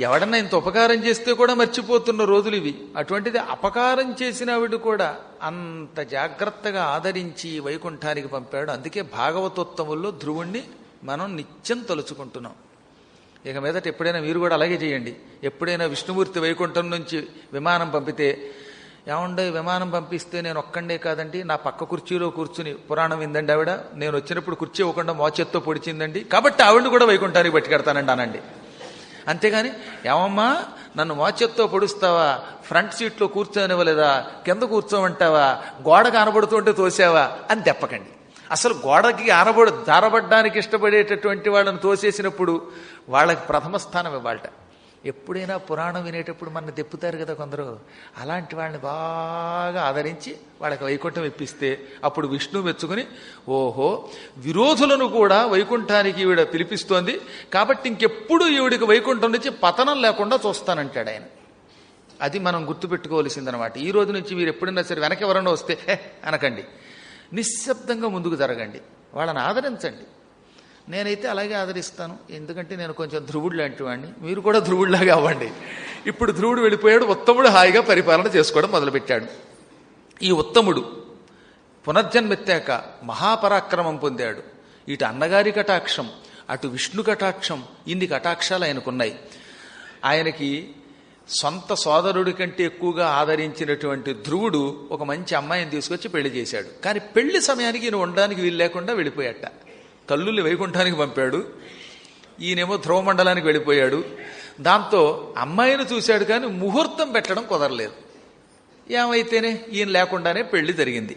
ఎవడన్నా ఇంత ఉపకారం చేస్తే కూడా మర్చిపోతున్న రోజులు ఇవి. అటువంటిది అపకారం చేసిన ఆవిడ కూడా అంత జాగ్రత్తగా ఆదరించి వైకుంఠానికి పంపాడు. అందుకే భాగవతోత్తముల్లో ధ్రువుణ్ణి మనం నిత్యం తలుచుకుంటున్నాం. ఇక మీదట ఎప్పుడైనా మీరు కూడా అలాగే చేయండి. ఎప్పుడైనా విష్ణుమూర్తి వైకుంఠం నుంచి విమానం పంపితే, ఏమండే విమానం పంపిస్తే నేను ఒక్కండే కాదండి, నా పక్క కుర్చీలో కూర్చుని పురాణం విందండి ఆవిడ, నేను వచ్చినప్పుడు కుర్చీ ఇవ్వకుండా మోచేత్తో పొడిచిందండి, కాబట్టి ఆవిడని కూడా వైకుంఠానికి పట్టుకెడతానండి అనండి. అంతేగాని ఏమమ్మా నన్ను మోచేత్తో పొడుస్తావా, ఫ్రంట్ సీట్లో కూర్చోనివ్వలేదా, కింద కూర్చోమంటావా, గోడ కనబడుతుంటే తోసావా అని తెప్పకండి. అసలు గోడకి జారబడ్డానికి ఇష్టపడేటటువంటి వాళ్ళని తోసేసినప్పుడు వాళ్ళకి ప్రథమ స్థానం ఇవ్వాలట. ఎప్పుడైనా పురాణం వినేటప్పుడు మన దెప్పుతారు కదా కొందరు, అలాంటి వాళ్ళని బాగా ఆదరించి వాళ్ళకి వైకుంఠం ఇప్పిస్తే అప్పుడు విష్ణు మెచ్చుకుని ఓహో విరోధులను కూడా వైకుంఠానికి ఈవిడ పిలిపిస్తోంది కాబట్టి ఇంకెప్పుడు ఈవిడికి వైకుంఠం నుంచి పతనం లేకుండా చూస్తానంటాడు ఆయన. అది మనం గుర్తుపెట్టుకోవాల్సిందనమాట. ఈ రోజు నుంచి మీరు ఎప్పుడైనా సరే వెనక ఎవరన్నా వస్తే అనకండి, నిశ్శబ్దంగా ముందుకు జరగండి, వాళ్ళని ఆదరించండి. నేనైతే అలాగే ఆదరిస్తాను, ఎందుకంటే నేను కొంచెం ధ్రువుడు లాంటి వాడిని, మీరు కూడా ధ్రువుడిలాగా అవ్వండి. ఇప్పుడు ధ్రువుడు వెళ్ళిపోయాడు, ఉత్తముడు హాయిగా పరిపాలన చేసుకోవడం మొదలుపెట్టాడు. ఈ ఉత్తముడు పునర్జన్మెత్తాక మహాపరాక్రమం పొందాడు. ఇటు అన్నగారి కటాక్షం, అటు విష్ణు కటాక్షం, ఇన్ని కటాక్షాలు ఆయనకున్నాయి. ఆయనకి సొంత సోదరుడి కంటే ఎక్కువగా ఆదరించినటువంటి ధ్రువుడు ఒక మంచి అమ్మాయిని తీసుకొచ్చి పెళ్లి చేశాడు. కానీ పెళ్లి సమయానికి ఈయన ఉండడానికి వీలు లేకుండా వెళ్ళిపోయాట. తల్లుల్ని వైకుంఠానికి పంపాడు, ఈయనేమో ధ్రువ మండలానికి వెళ్ళిపోయాడు. దాంతో అమ్మాయిని చూశాడు కానీ ముహూర్తం పెట్టడం కుదరలేదు. ఏమైతేనే ఈయన లేకుండానే పెళ్లి జరిగింది.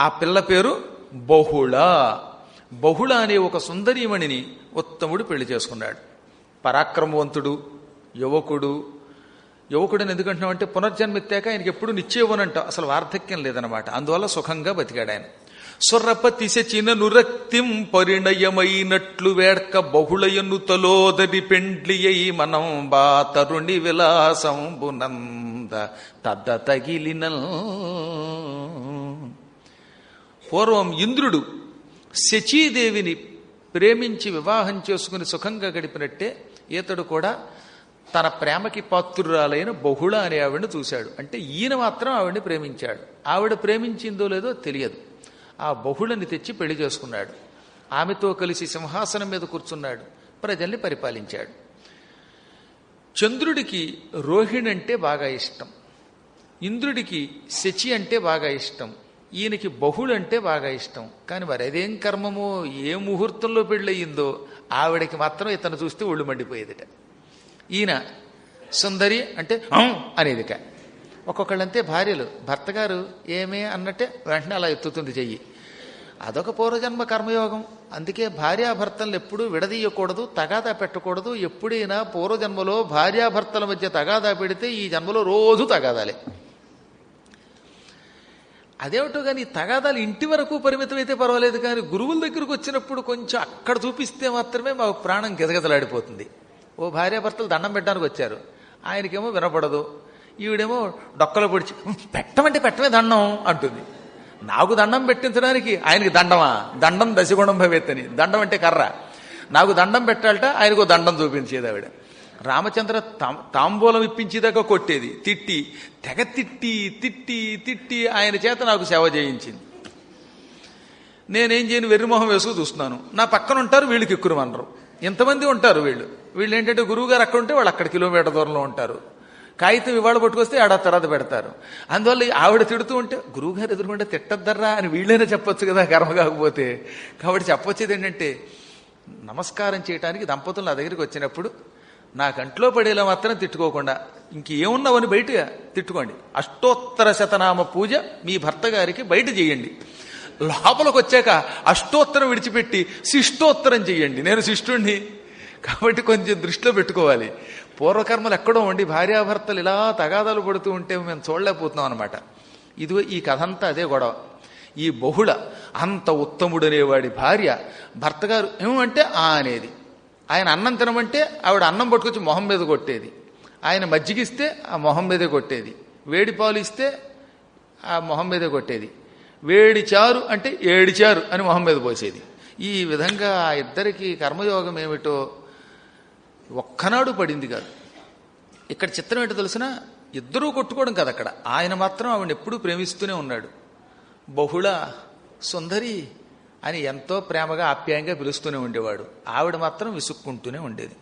ఆ పిల్ల పేరు బహుళ. బహుళ అనే ఒక సుందరీమణిని ఉత్తముడు పెళ్లి చేసుకున్నాడు. పరాక్రమవంతుడు, యువకుడు. యువకుడని ఎందుకంటున్నామంటే పునర్జన్మెత్తాక ఆయనకి ఎప్పుడు నిశ్చయవనంట, అసలు వార్ధక్యం లేదనమాట. అందువల్ల సుఖంగా బతికాడు ఆయన. సొర్రపతి శచిన నురక్తిం పరిణయమైనట్లు వేడ్క బహుళయను తలోదరి పెండ్లియై మనం బా తరుణి విలాసంబునంద తద్ద తగిలిన. పూర్వం ఇంద్రుడు శచీదేవిని ప్రేమించి వివాహం చేసుకుని సుఖంగా గడిపినట్టే ఈతడు కూడా తన ప్రేమకి పాత్రురాలైన బహుళ అనే ఆవిడని చూశాడు. అంటే ఈయన మాత్రం ఆవిడని ప్రేమించాడు. ఆవిడ ప్రేమించిందో లేదో తెలియదు. ఆ బహుళని తెచ్చి పెళ్లి చేసుకున్నాడు. ఆమెతో కలిసి సింహాసనం మీద కూర్చున్నాడు, ప్రజల్ని పరిపాలించాడు. చంద్రుడికి రోహిణి అంటే బాగా ఇష్టం, ఇంద్రుడికి శచి అంటే బాగా ఇష్టం, ఈయనకి బహుళ అంటే బాగా ఇష్టం. కానీ మరి అదేం కర్మమో, ఏ ముహూర్తంలో పెళ్ళయిందో ఆవిడకి మాత్రం ఇతను చూస్తే ఒళ్ళు మండిపోయేదిట. ఈయన సుందరి అంటే అనేదిక. ఒక్కొక్కళ్ళంతే భార్యలు, భర్త గారు ఏమే అన్నట్టే వెంటనే అలా ఎత్తుతుంది చెయ్యి. అదొక పూర్వజన్మ కర్మయోగం. అందుకే భార్యాభర్తలను ఎప్పుడూ విడదీయకూడదు, తగాదా పెట్టకూడదు. ఎప్పుడైనా పూర్వజన్మలో భార్యాభర్తల మధ్య తగాదా పెడితే ఈ జన్మలో రోజు తగాదాలే. అదేమిటో కానీ తగాదాలు ఇంటి వరకు పరిమితం అయితే పర్వాలేదు, కానీ గురువుల దగ్గరకు వచ్చినప్పుడు కొంచెం అక్కడ చూపిస్తే మాత్రమే మాకు ప్రాణం గెదగెదలాడిపోతుంది. ఓ భార్యాభర్తలు దండం పెట్టడానికి వచ్చారు, ఆయనకేమో వినపడదు, ఈవిడేమో డొక్కలో పొడిచి పెట్టమంటే పెట్టమే దండం అంటుంది. నాకు దండం పెట్టించడానికి ఆయనకి దండమా? దండం దశగుణం భవేత్తని. దండం అంటే కర్ర. నాకు దండం పెట్టాలట, ఆయనకు దండం చూపించేది ఆవిడ. రామచంద్ర తాంబూలం ఇప్పించేదాకా కొట్టేది, తిట్టి తెగ తిట్టి తిట్టి తిట్టి ఆయన చేత నాకు సేవ చేయించింది. నేనేం చేయను, వెర్రిమొహం వేసుకు చూస్తున్నాను. నా పక్కన ఉంటారు, వీళ్ళకి ఎక్కువ అనరు. ఎంతమంది ఉంటారు వీళ్ళు ఏంటంటే గురువు గారు అక్కడ ఉంటే వాళ్ళు అక్కడ కిలోమీటర్ దూరంలో ఉంటారు. కాగితం ఇవాళ పట్టుకొస్తే ఆడ తర్వాత పెడతారు. అందువల్ల ఆవిడ తిడుతూ ఉంటే గురువుగారు ఎదురుకుంటే తిట్టద్దర్రా అని వీళ్ళైనా చెప్పొచ్చు కదా, కర్మ కాకపోతే. కాబట్టి చెప్పొచ్చేది ఏంటంటే, నమస్కారం చేయడానికి దంపతులు నా దగ్గరికి వచ్చినప్పుడు నా కంట్లో పడేలా మాత్రం తిట్టుకోకుండా ఇంకేమున్నావని బయట తిట్టుకోండి. అష్టోత్తర శతనామ పూజ మీ భర్త గారికి బయట చేయండి. లోపలికి వచ్చాక అష్టోత్తరం విడిచిపెట్టి శిష్టోత్తరం చెయ్యండి. నేను శిష్టుణ్ణి కాబట్టి కొంచెం దృష్టిలో పెట్టుకోవాలి. పూర్వకర్మలు ఎక్కడో ఉండి భార్యాభర్తలు ఇలా తగాదాలు పడుతూ ఉంటే మేము చూడలేకపోతున్నాం అనమాట. ఇదిగో ఈ కథ అంతా అదే గొడవ. ఈ బహుళ అంత ఉత్తముడనేవాడి భార్య భర్త గారు ఏమంటే అనేది, ఆయన అన్నం తినమంటే ఆవిడ అన్నం పట్టుకొచ్చి మొహం మీద కొట్టేది, ఆయన మజ్జిగిస్తే ఆ మొహం మీదే కొట్టేది, వేడి పాలు ఇస్తే ఆ మొహం మీదే కొట్టేది, వేడి చారు అంటే ఏడిచారు అని మొహం మీద పోసేది. ఈ విధంగా ఆ ఇద్దరికి కర్మయోగం ఏమిటో ఒక్కనాడు పడింది కాదు. ఇక్కడ చిత్రం ఏంటో తెలిసిన, ఇద్దరూ కొట్టుకోవడం కాదు, అక్కడ ఆయన మాత్రం ఆవిడ ఎప్పుడూ ప్రేమిస్తూనే ఉన్నాడు. బహుళ సుందరి అని ఎంతో ప్రేమగా ఆప్యాయంగా పిలుస్తూనే ఉండేవాడు. ఆవిడ మాత్రం విసుక్కుంటూనే ఉండేది.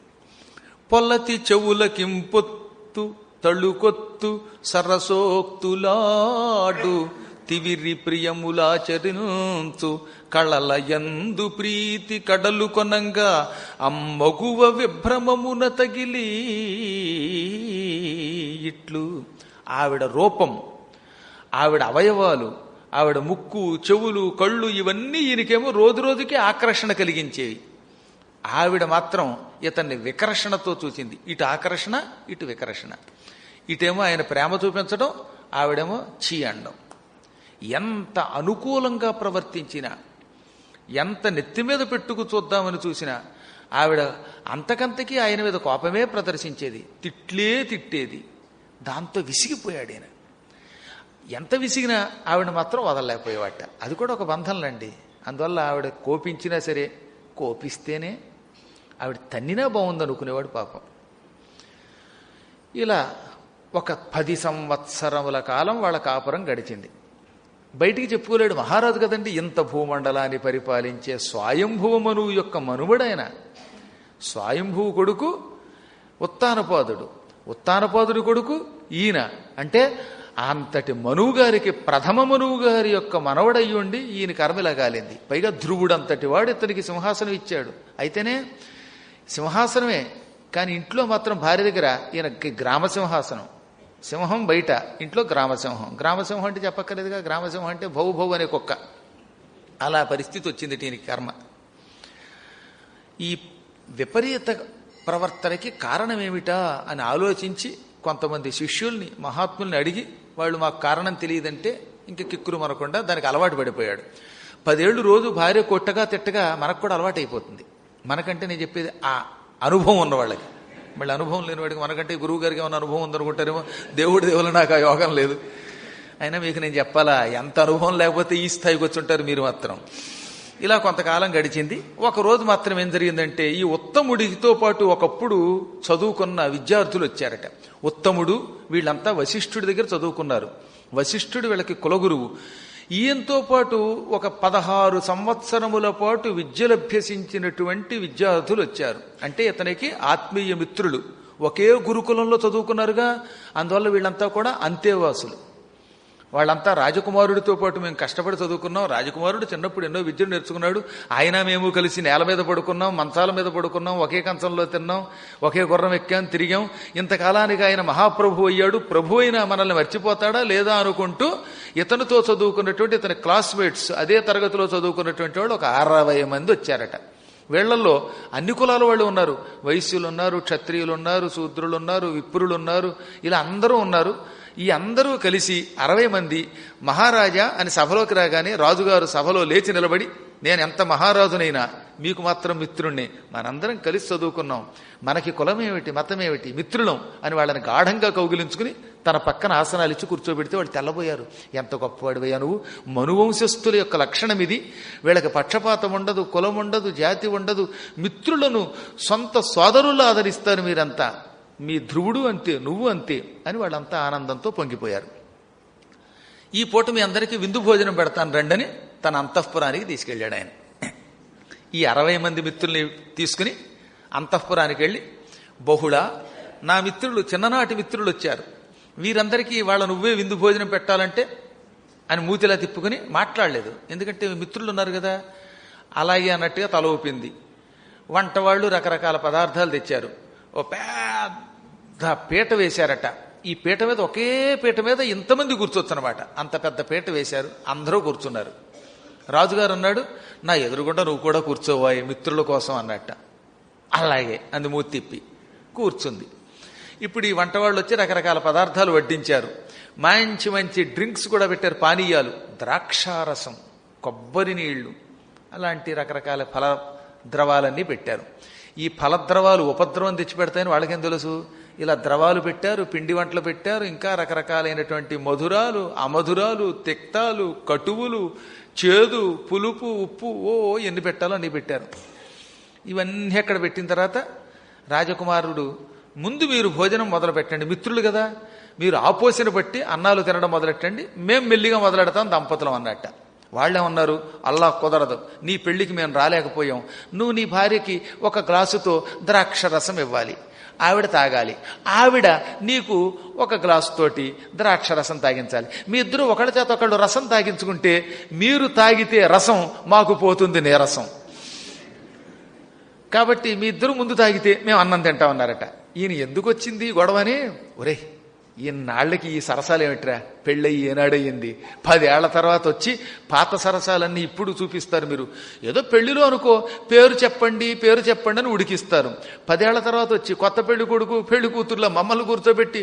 పొల్లతి చెవులకింపొత్తు తళుకొత్తు సరసోక్తులాడు తివిరి ప్రియములాచరించు కళల యందు ప్రీతి కడలు కొనంగా అమ్మగువ విభ్రమమున తగిలి ఇట్లు. ఆవిడ రూపం, ఆవిడ అవయవాలు, ఆవిడ ముక్కు, చెవులు, కళ్ళు ఇవన్నీ ఈయనకేమో రోజు రోజుకి ఆకర్షణ కలిగించేవి. ఆవిడ మాత్రం ఇతన్ని వికర్షణతో చూసింది. ఇటు ఆకర్షణ, ఇటు వికర్షణ. ఇటేమో ఆయన ప్రేమ చూపించడం, ఆవిడేమో చీ అండం. ఎంత అనుకూలంగా ప్రవర్తించినా, ఎంత నెత్తి మీద పెట్టుకు చూద్దామని చూసినా ఆవిడ అంతకంతకీ ఆయన మీద కోపమే ప్రదర్శించేది, తిట్టేది. దాంతో విసిగిపోయాడు ఆయన. ఎంత విసిగినా ఆవిడ మాత్రం వదలలేకపోయేవాట. అది కూడా ఒక బంధంలండి. అందువల్ల ఆవిడ కోపించినా సరే, కోపిస్తేనే ఆవిడ తన్నినా బాగుంది అనుకునేవాడు పాపం. ఇలా ఒక 10 సంవత్సరముల కాలం వాళ్ళ కాపురం గడిచింది. బయటికి చెప్పుకోలేడు, మహారాజు కదండి, ఇంత భూమండలాన్ని పరిపాలించే స్వయంభువ మనువు యొక్క మనుమడైన స్వయంభువు కొడుకు ఉత్తానపాదుడు, ఉత్తానపాదుడి కొడుకు ఈయన. అంటే అంతటి మనువు గారికి, ప్రథమ మనువు గారి యొక్క మనవడయ్యుండి ఈయన కర్మిలా కాలింది. పైగా ధ్రువుడు అంతటి వాడు ఇతనికి సింహాసనం ఇచ్చాడు. అయితేనే సింహాసనమే, కానీ ఇంట్లో మాత్రం భార్య దగ్గర ఈయనకి గ్రామసింహాసనం. సింహం బయట, ఇంట్లో గ్రామసింహం. గ్రామసింహం అంటే చెప్పక్కర్లేదుగా, గ్రామసింహం అంటే భౌ అనే కుక్క. అలా పరిస్థితి వచ్చింది ఈయనకి కర్మ. ఈ విపరీత ప్రవర్తనకి కారణమేమిటా అని ఆలోచించి కొంతమంది శిష్యుల్ని, మహాత్ముల్ని అడిగి, వాళ్ళు మాకు కారణం తెలియదంటే ఇంక కిక్కురు మనకుండా దానికి అలవాటు పడిపోయాడు. 10 ఏళ్ళు రోజు భార్య కొట్టగా తిట్టగా మనకు కూడా అలవాటు అయిపోతుంది. మనకంటే నేను చెప్పేది ఆ అనుభవం ఉన్న వాళ్ళకి. మళ్ళీ అనుభవం లేని వాడికి మనకంటే గురువు గారికి ఏమైనా అనుభవం ఉందనుకుంటారేమో. దేవుడి దేవుళ్ళు నాకు ఆ యోగం లేదు. అయినా మీకు నేను చెప్పాలా, ఎంత అనుభవం లేకపోతే ఈ స్థాయికి వచ్చి ఉంటారు మీరు మాత్రం. ఇలా కొంతకాలం గడిచింది. ఒకరోజు మాత్రం ఏం జరిగిందంటే, ఈ ఉత్తముడితో పాటు ఒకప్పుడు చదువుకున్న విద్యార్థులు వచ్చారట. ఉత్తముడు వీళ్ళంతా వశిష్ఠుడి దగ్గర చదువుకున్నారు. వశిష్ఠుడు వీళ్ళకి కులగురువు. ఈయంతో పాటు ఒక 16 సంవత్సరముల పాటు విద్యలభ్యసించినటువంటి విద్యార్థులు వచ్చారు. అంటే ఇతనికి ఆత్మీయ మిత్రులు, ఒకే గురుకులంలో చదువుకున్నారుగా. అందువల్ల వీళ్ళంతా కూడా అంతేవాసులు. వాళ్ళంతా రాజకుమారుడితో పాటు మేము కష్టపడి చదువుకున్నాం. రాజకుమారుడు చిన్నప్పుడు ఎన్నో విద్యలు నేర్చుకున్నాడు. ఆయన మేము కలిసి నేల మీద పడుకున్నాం, మంచాల మీద పడుకున్నాం, ఒకే కంచంలో తిన్నాం, ఒకే గుర్రం ఎక్కాం, తిరిగాం. ఇంతకాలానికి ఆయన మహాప్రభు అయ్యాడు. ప్రభు అయినా మనల్ని మర్చిపోతాడా లేదా అనుకుంటూ ఇతనితో చదువుకున్నటువంటి ఇతని క్లాస్మేట్స్, అదే తరగతిలో చదువుకున్నటువంటి వాళ్ళు ఒక 60 మంది వచ్చారట. వీళ్లలో అన్ని కులాల వాళ్ళు ఉన్నారు. వైశ్యులు ఉన్నారు, క్షత్రియులు ఉన్నారు, శూద్రులు ఉన్నారు, విప్రులు ఉన్నారు, ఇలా అందరూ ఉన్నారు. ఈ అందరూ కలిసి 60 మంది మహారాజా అని సభలోకి రాగానే రాజుగారు సభలో లేచి నిలబడి, నేను ఎంత మహారాజునైనా మీకు మాత్రం మిత్రుణ్ణి, మనందరం కలిసి చదువుకున్నాం, మనకి కులమేమిటి, మతమేమిటి, మిత్రులం అని వాళ్ళని గాఢంగా కౌగిలించుకుని తన పక్కన ఆసనాలు ఇచ్చి కూర్చోబెడితే వాళ్ళు తెల్లబోయారు. ఎంత గొప్పవాడివయ్యా నువ్వు, మనువంశస్థుల యొక్క లక్షణం ఇది. వీళ్ళకి పక్షపాతం ఉండదు, కులం ఉండదు, జాతి ఉండదు, మిత్రులను సొంత సోదరులు ఆదరిస్తారు మీరంతా, మీ ధ్రువుడు అంతే, నువ్వు అంతే అని వాళ్ళంతా ఆనందంతో పొంగిపోయారు. ఈ పూట మీ అందరికీ విందు భోజనం పెడతాను రండని తన అంతఃపురానికి తీసుకెళ్ళాడు ఆయన. ఈ 60 మంది మిత్రుల్ని తీసుకుని అంతఃపురానికి వెళ్ళి, బహుళ నా మిత్రులు, చిన్ననాటి మిత్రులు వచ్చారు, వీరందరికీ వాళ్ళ నువ్వే విందు భోజనం పెట్టాలంటే అని మూతిలా తిప్పుకుని మాట్లాడలేదు. ఎందుకంటే మిత్రులు ఉన్నారు కదా. అలాగే అన్నట్టుగా తల ఊపింది. వంట వాళ్ళు రకరకాల పదార్థాలు తెచ్చారు. ఓ పెద్ద పీట వేశారట. ఈ పీట మీద ఒకే పీట మీద ఇంతమంది కూర్చోవచ్చు అనమాట. అంత పెద్ద పీట వేశారు, అందరూ కూర్చున్నారు. రాజుగారు అన్నాడు, నా ఎదురుగుండా నువ్వు కూడా కూర్చోవాయి మిత్రుల కోసం అన్నట్ట. అలాగే అంది మూతి తిప్పి కూర్చుంది. ఇప్పుడు ఈ వంట వాళ్ళు వచ్చి రకరకాల పదార్థాలు వడ్డించారు. మంచి మంచి డ్రింక్స్ కూడా పెట్టారు, పానీయాలు, ద్రాక్షారసం, కొబ్బరి నీళ్లు, అలాంటి రకరకాల ఫల ద్రవాలన్నీ పెట్టారు. ఈ ఫలద్రవాలు ఉపద్రవం తెచ్చిపెడతాయని వాళ్ళకేం తెలుసు. ఇలా ద్రవాలు పెట్టారు, పిండి వంటలు పెట్టారు, ఇంకా రకరకాలైనటువంటి మధురాలు, అమధురాలు, తిక్తాలు, కటువులు, చేదు, పులుపు, ఉప్పు, ఎన్ని పెట్టాలో అన్ని పెట్టారు. ఇవన్నీ అక్కడ పెట్టిన తర్వాత రాజకుమారుడు, ముందు మీరు భోజనం మొదలు పెట్టండి, మిత్రులు కదా, మీరు ఆపోసిన బట్టి అన్నాలు తినడం మొదలెట్టండి, మేం మెల్లిగా మొదలెడతాం దంపతులం అన్నట్ట. వాళ్ళేమన్నారు, అల్లా కుదరదు, నీ పెళ్లికి మేము రాలేకపోయాం, నువ్వు నీ భార్యకి ఒక గ్లాసుతో ద్రాక్ష రసం ఇవ్వాలి, ఆవిడ తాగాలి, ఆవిడ నీకు ఒక గ్లాసు తోటి ద్రాక్ష రసం తాగించాలి, మీ ఇద్దరు ఒకళ్ళ చేత ఒకళ్ళు రసం తాగించుకుంటే మీరు తాగితే రసం, మాకు పోతుంది నీరసం, కాబట్టి మీ ఇద్దరు ముందు తాగితే మేము అన్నం తింటామన్నారట. ఈయన ఎందుకు వచ్చింది గొడవని, ఒరే ఈనాళ్ళకి ఈ సరసాలు ఏమిట్రా, పెళ్ళయి ఏనాడయ్యింది, 10 ఏళ్ల తర్వాత వచ్చి పాత సరసాలన్నీ ఇప్పుడు చూపిస్తారు మీరు. ఏదో పెళ్లిలో అనుకో పేరు చెప్పండి పేరు చెప్పండి అని ఉడికిస్తారు. 10 ఏళ్ల తర్వాత వచ్చి కొత్త పెళ్లి కొడుకు పెళ్లి కూతుర్ల మమ్మల్ని కూర్చోబెట్టి